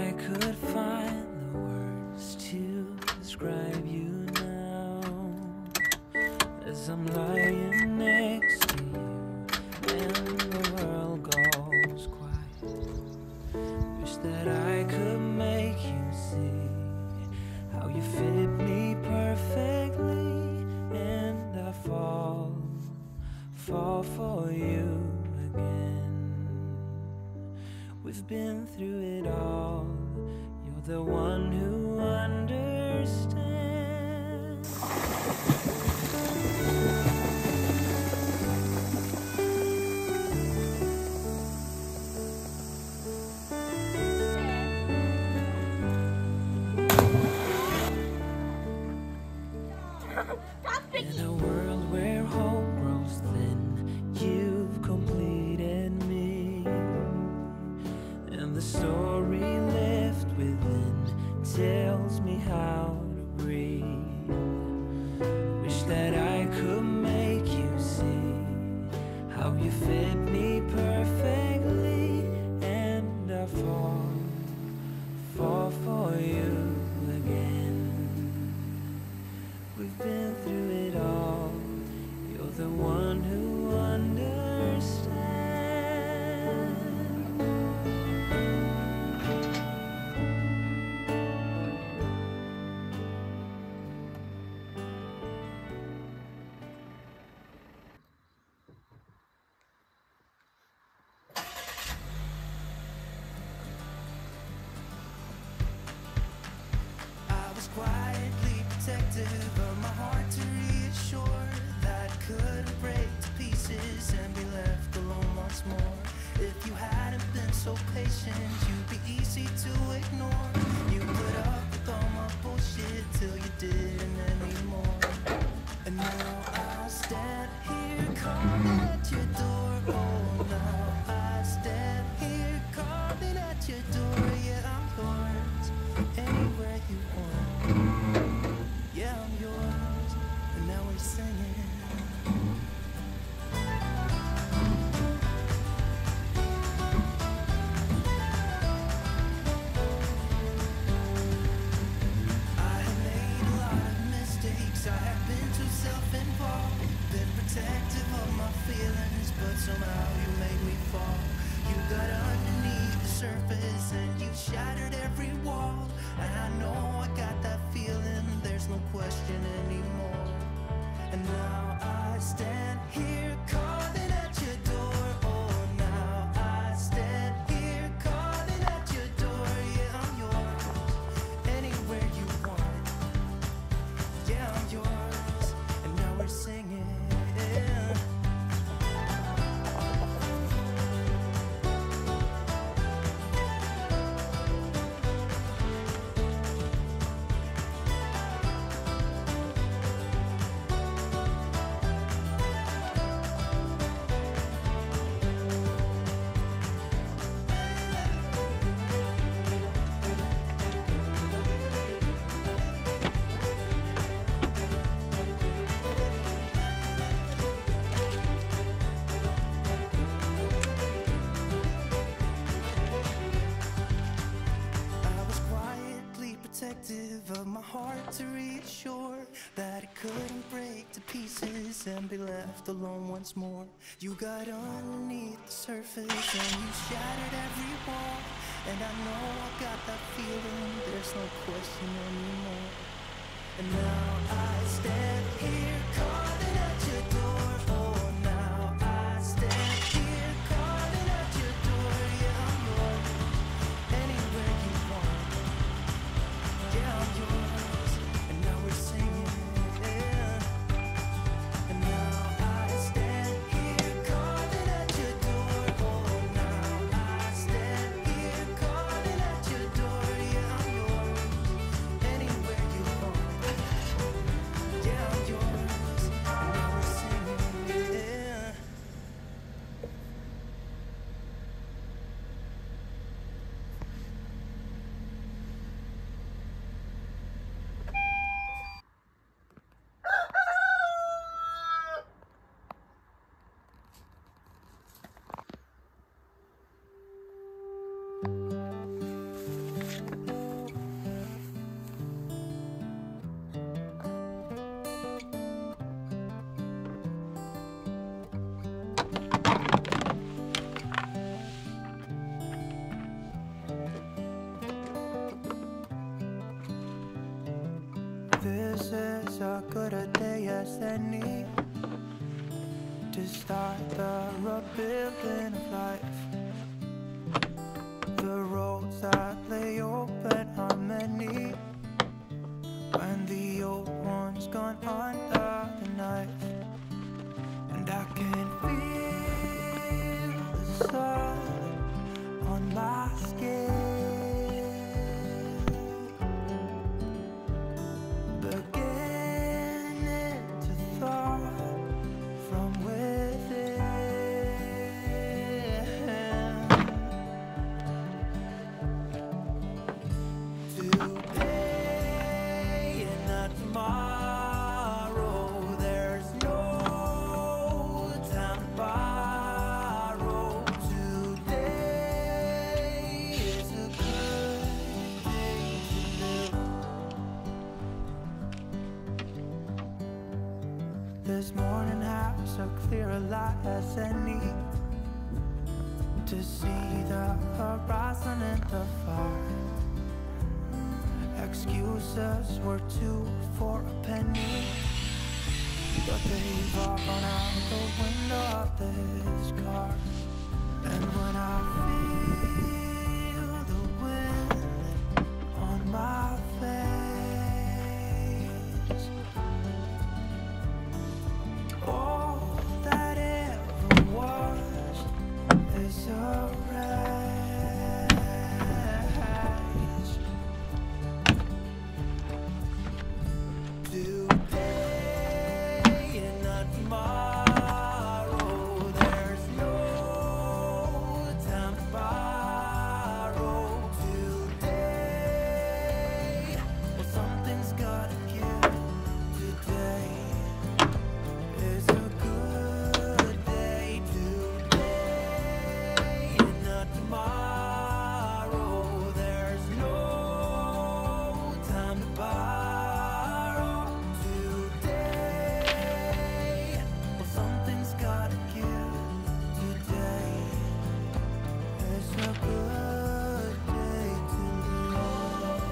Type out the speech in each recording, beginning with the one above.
I could find the words to describe you now, as I'm lying next to you and the world goes quiet. Wish that I could make you see how you fit me perfectly, and I fall for you again. We've been through it all. You're the one who understands. In a world where hope grows thin, you've completed me, and the story left within tells me how to breathe. Wish that I could make you see how you fit me perfectly, and I fall for you again. We've been through it all. You're the one who understands. I was quietly protective of my heart to reassure that I couldn't break to pieces and be left alone once more. If you hadn't been so patient, you'd be easy to ignore. You put up with all my bullshit till you didn't anymore. And now I stand here calling at your door. Oh, now I stand here calling at your door. Yeah, I'm yours, anywhere you want. Yeah, I'm yours, and now we're singing. I have made a lot of mistakes, I have been too self-involved, been protective of my feelings, but somehow you made me fall. You got underneath the surface and you shattered every wall, and I know I got that feeling, there's no question anymore. And now I stand here calling at your door. Oh, now I stand here calling at your door. Yeah, I'm yours, anywhere you want. Yeah, I'm yours, and now we're singing. Of my heart to reassure that it couldn't break to pieces and be left alone once more. You got underneath the surface and you shattered every wall, and I know I got that feeling, there's no question anymore. And now I stand here calling at your door. Oh, now I stand here calling at your door. Yeah, I'm yours, anywhere you want. Yeah, I'm yours, and now we're singing. And now I stand here calling at your door. Oh, now I stand here calling at your door. Yeah, I'm yours, anywhere you want. Yeah, I'm yours, and now is a good a day as any to start the rebuilding of life. The roads that lay open are many when the old one's gone under the knife. And I can feel the sun on my skin, beginning to thaw from within. Today and not tomorrow, there's no time to borrow. Today is a good day to live. This morning has a clearer light as any to see the horizon and the far. Excuses were 2 for a penny, but they've all gone out the window of this car. And when I feel the wind on my face, all that ever was is a wreck. Today and not tomorrow, there's no time to borrow. Today, well, something's gotta give. Today is a good day. Today and not tomorrow, there's no time to borrow. Today, well, something's gotta give. Today is a good day to live.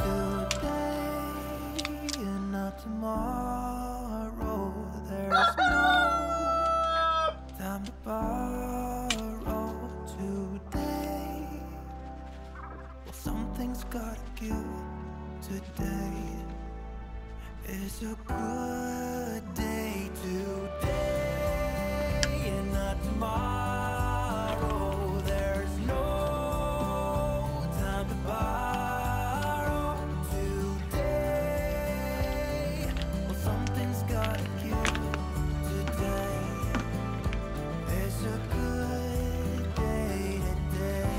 Today and not tomorrow, there's no time to borrow. Today, well, something's gotta give. Today is a good day. Today and not tomorrow, there's no time to borrow. Today, well, something's gotta give. Today is a good day. Today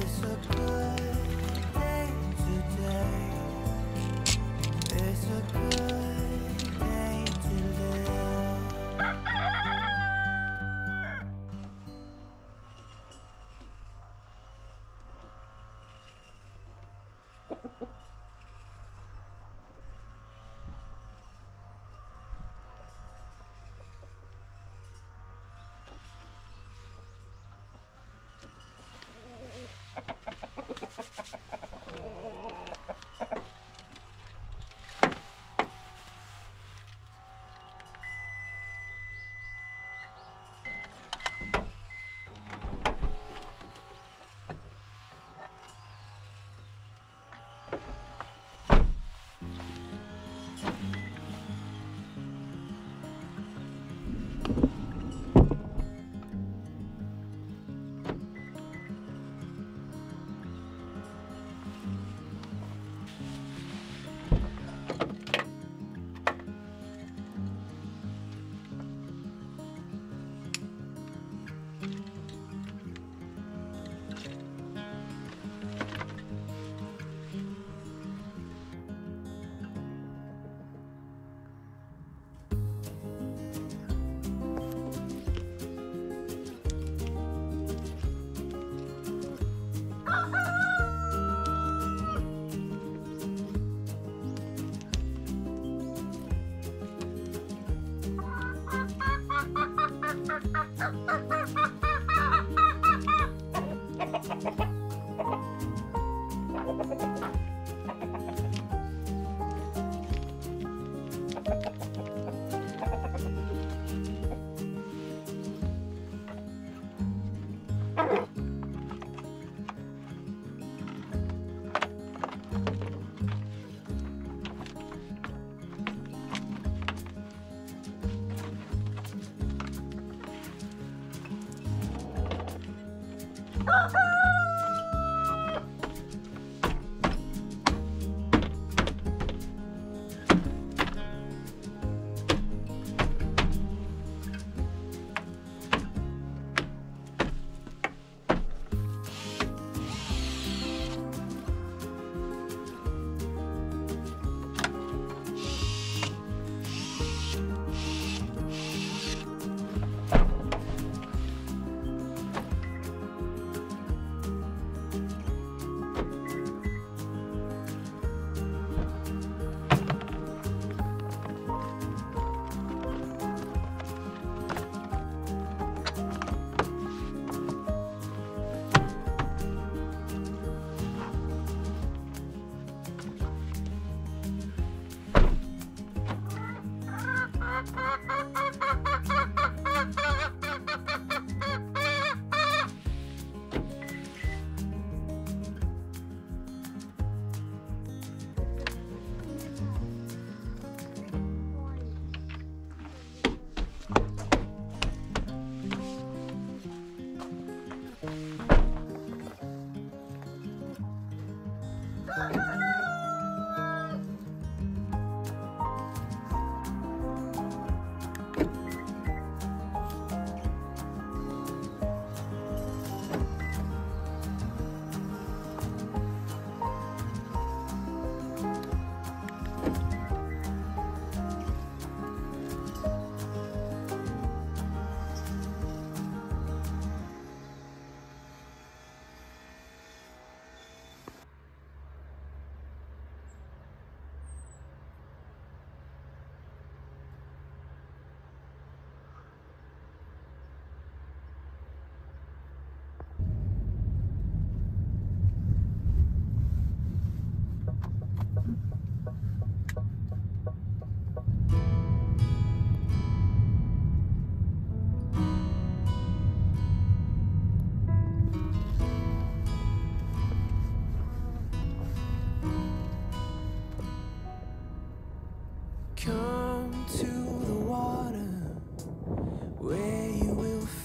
is a good day. Today is a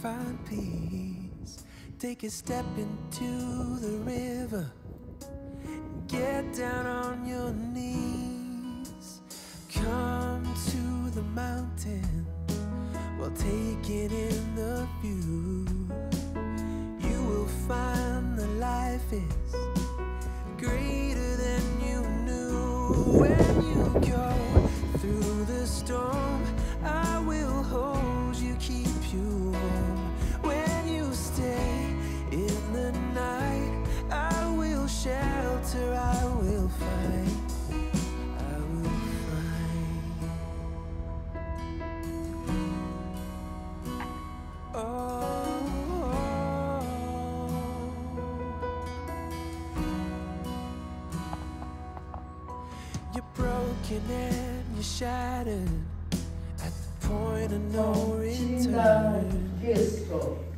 find peace. Take a step into the river. Get down on your knees. Come to the mountain while taking in the view. You will find that life is greater than you knew. When you go through the storm, I will hold you, keep you warm. When you stay in the night, I will shelter, I will fight, I will fight. Oh, you're broken and you're shattered at the point of no return.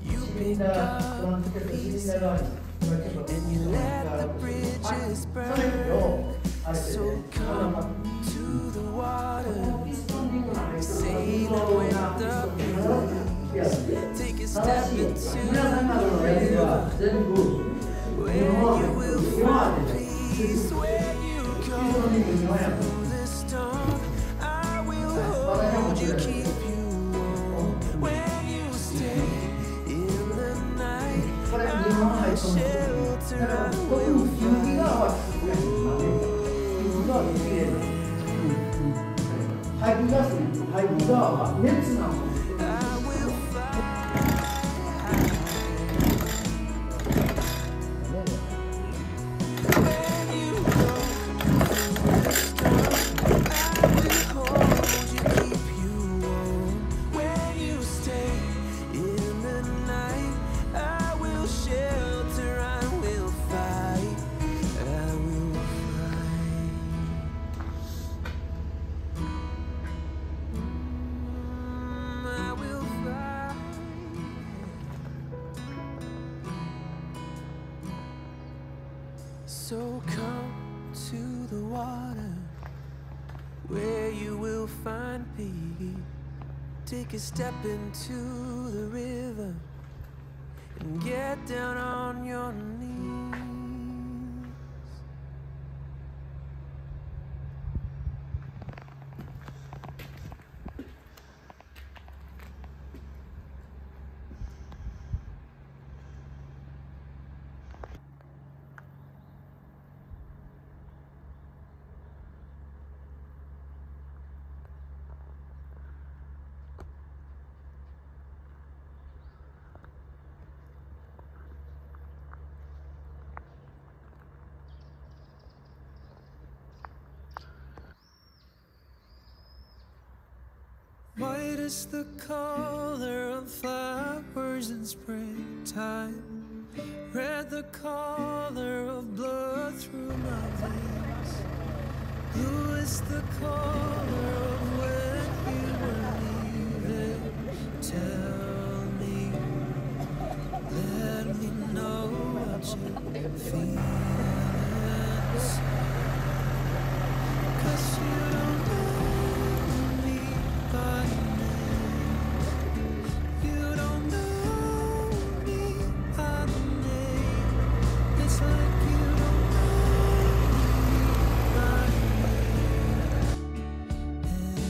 You pick up the pieces and you let the bridges burn. So come to the water, sailing with the breeze. Take a step into the river, where you will find peace. Where you go through the storm, I will hold you, keep you warm. When you stay in the night, I will shelter, I will fight. So come to the water, where you will find peace. Take a step into the river and get down on your knees. White is the color of flowers in springtime, red the color of blood through my veins, blue is the color of when you were leaving. Tell me, let me know what you feel inside, 'cause you don't know me by name. You don't know me by name. It's like you don't know me by name. And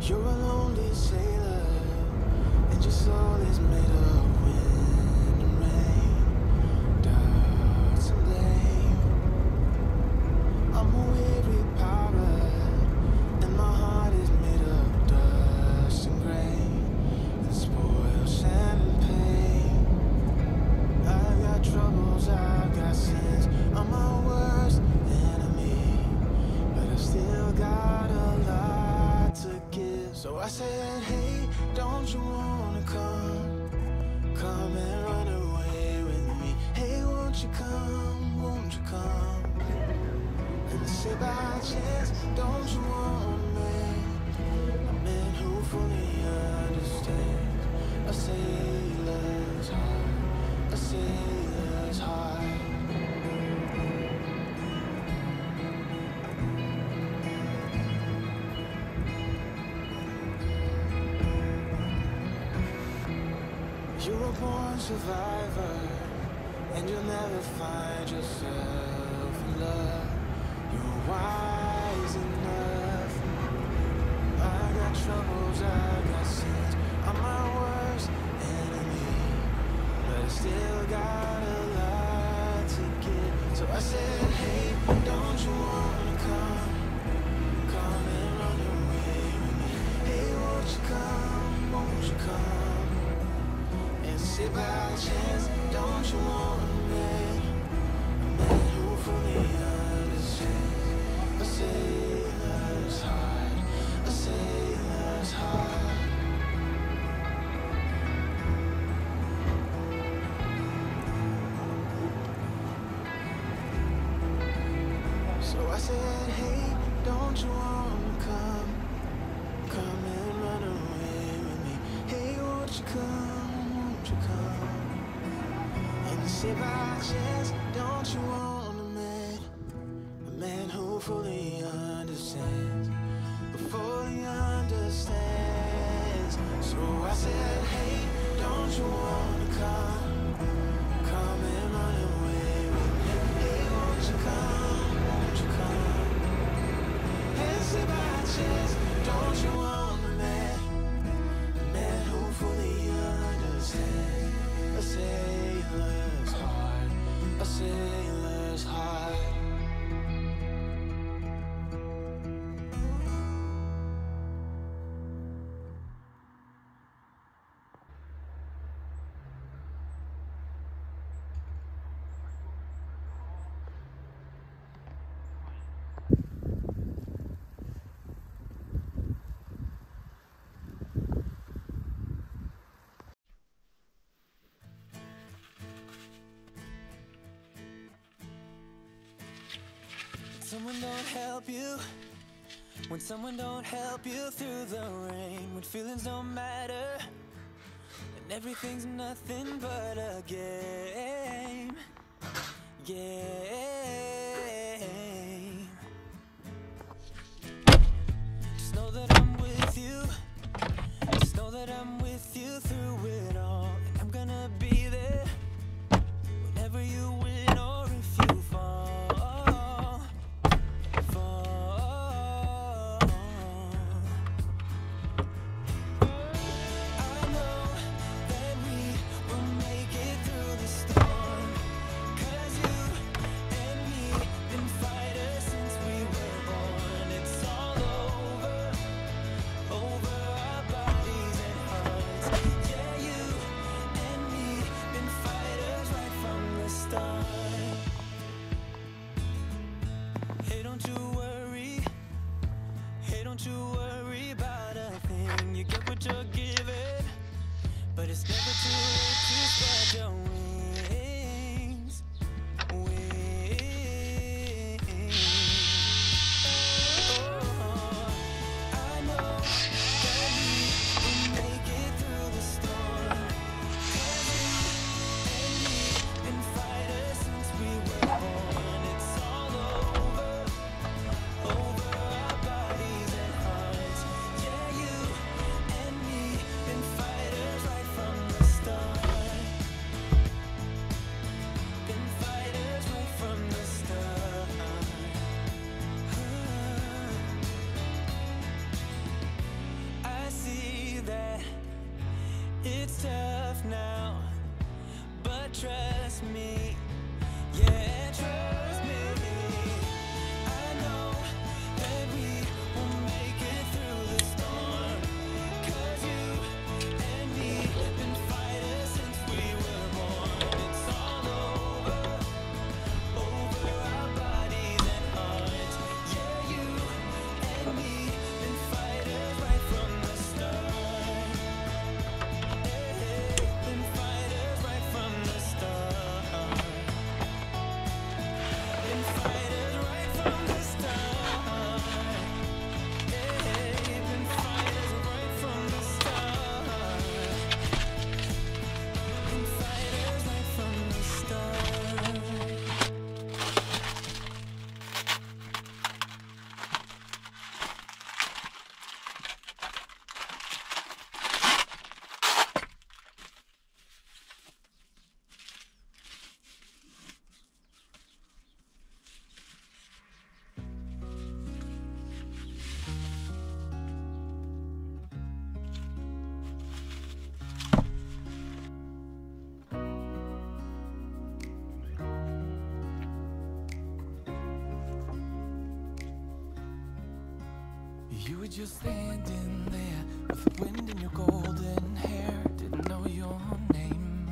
You're a lonely sailor, and your soul is made of wind and rain, doubts and blame. I'm a weary pirate, and my heart is made of dust and grain, and spoiled sand and pain. I've got troubles, I've got sins, I'm my worst enemy, but I've still got a lot to give. So I said, hey, don't you wanna come and run away with me? Hey, won't you come and say by chance, don't you want me? A man who fully understands a sailor's heart, a sailor's heart. You're a born survivor, and you'll never find yourself in love. You're wise enough. I got troubles, I got sins, I'm my worst enemy, but I still got a lot to give. So I said, hey, don't you wanna come and run away with me? Hey, won't you come? And say by chance, don't you want me? A man who fully understands a sailor's heart, a sailor's heart. So I said, hey, don't you wanna come and run away with me? Hey, won't you come? And say by chance, don't you want a man who fully understands, who fully understands. So I said, hey, don't you wanna come and run away with me? Hey, won't you come? And say by chance, don't you want a man who fully understands, a sailor's heart, a sailor's heart. Someone don't help you, when someone don't help you through the rain, when feelings don't matter, and everything's nothing but a game. Just know that I'm with you, just know that I'm with you through it all, and I'm gonna be there whenever you win or if you fall. Don't you worry about a thing, you get what you're given, but it's never too late to spread your wings. Oh, I know that we will make it through the storm, 'cause you and me been fighters since we were born. It's all over our bodies and hearts. Yeah, you and me been fighters right from the start. tough now, but trust me, yeah, trust me. I know that we will make it through the storm, 'cause you and me have been fighters since we were born. It's all over our bodies and hearts. Yeah, you and me been fighters right from the start. Hey, been fighters right from the start. Been fighters right from the start. Hey, been fighters right from the start. Been fighters right from the start. You were just standing there with the wind in your golden hair. Didn't know your name,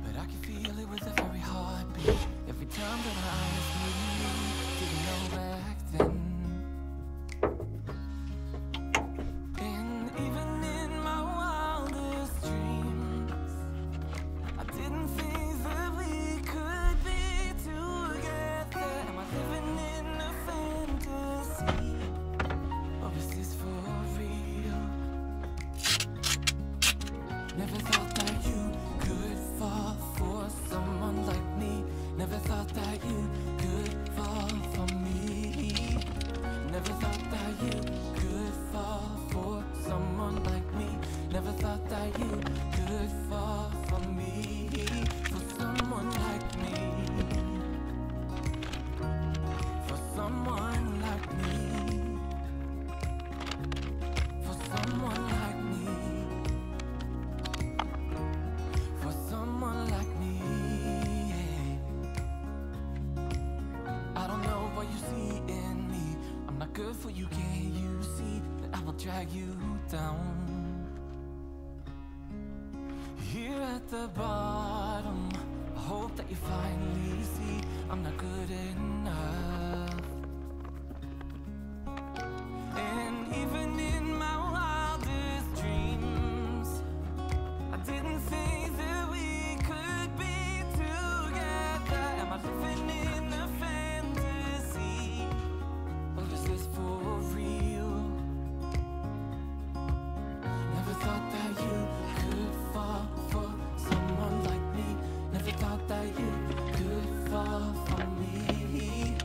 but I could feel it with a very heartbeat every time that our eyes meet. Didn't know back then. And even in my wildest dreams, I didn't think that we could be together. Am I living in a fantasy, or is this for real? Never thought that you could fall for someone like me. Never thought that you could fall for me. Never thought that you could fall for someone like me. Never thought that you could fall for me. For someone like me. For someone like me. For someone like me. For someone like me. I don't know what you see in me. I'm not good for you, can't you see that I will drag you down? Here at the bottom, I hope that you finally see I'm not good enough. And even in my wildest dreams, I didn't think that we could be together. Am I living in a fantasy, or is this for real? Never thought that you could fall for someone like me. Never thought that you could fall for me.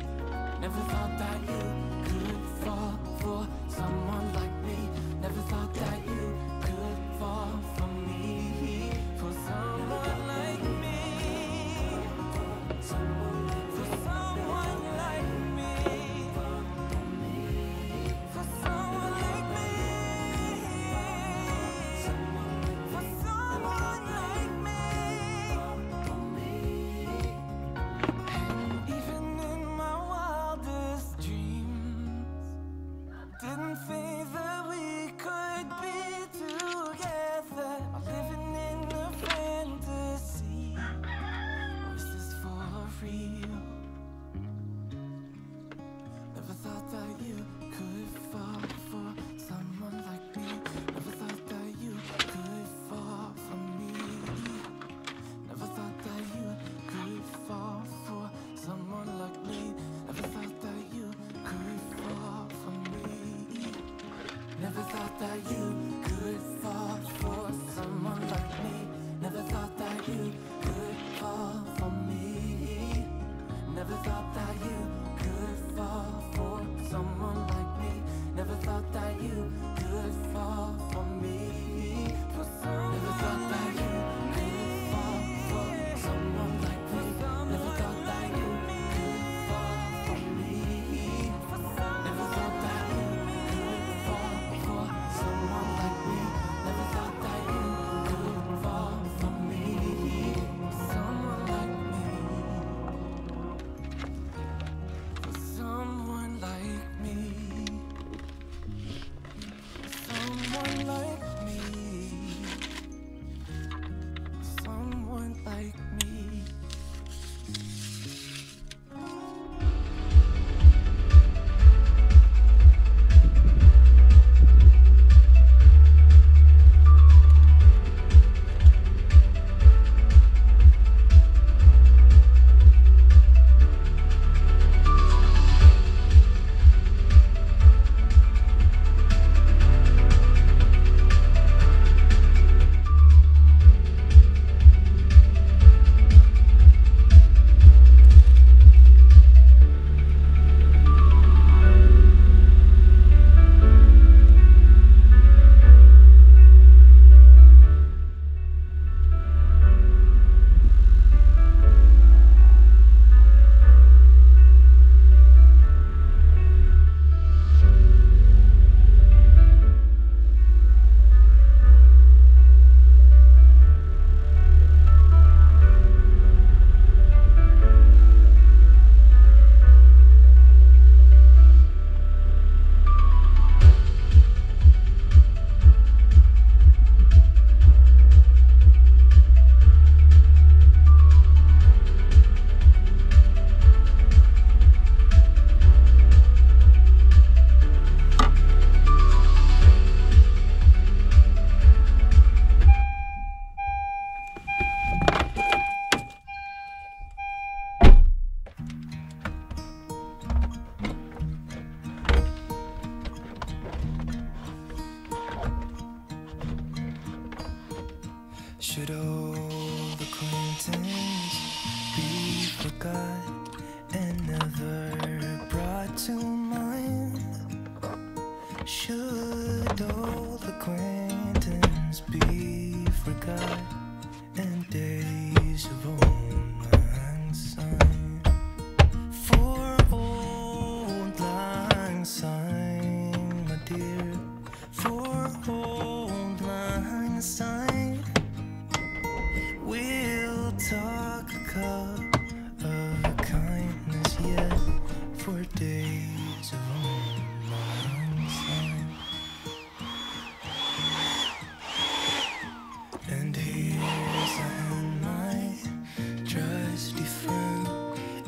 Should old acquaintance be forgot and never brought to mind? Should old acquaintance be forgot and days of old lang syne? For old lang syne, my dear, for old lang syne, we'll talk a cup of kindness yet for days of old lang syne. And here's my trusty friend,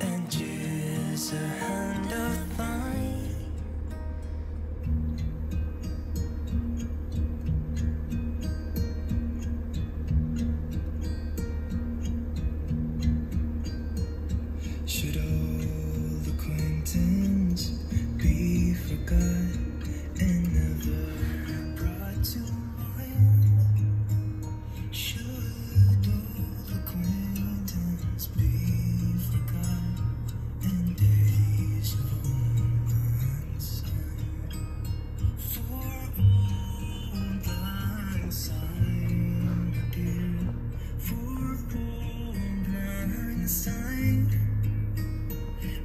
and here's a hand of thine. Should old acquaintance be forgot and never brought to mind? Should old acquaintance be forgot and days of old lang syne? For old lang syne, my dear, for old lang syne,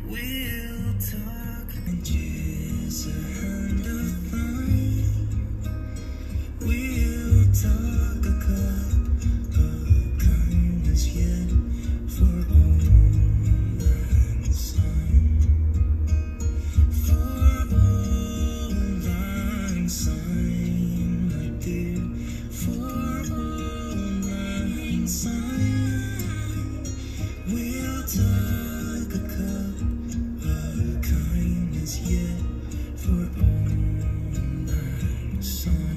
we'll talk and kiss a hand of thine. We'll talk a cup of kindness yet for old lang syne. For old lang syne, my dear, for old lang syne, we'll talk a cup of kindness yet for old lang syne.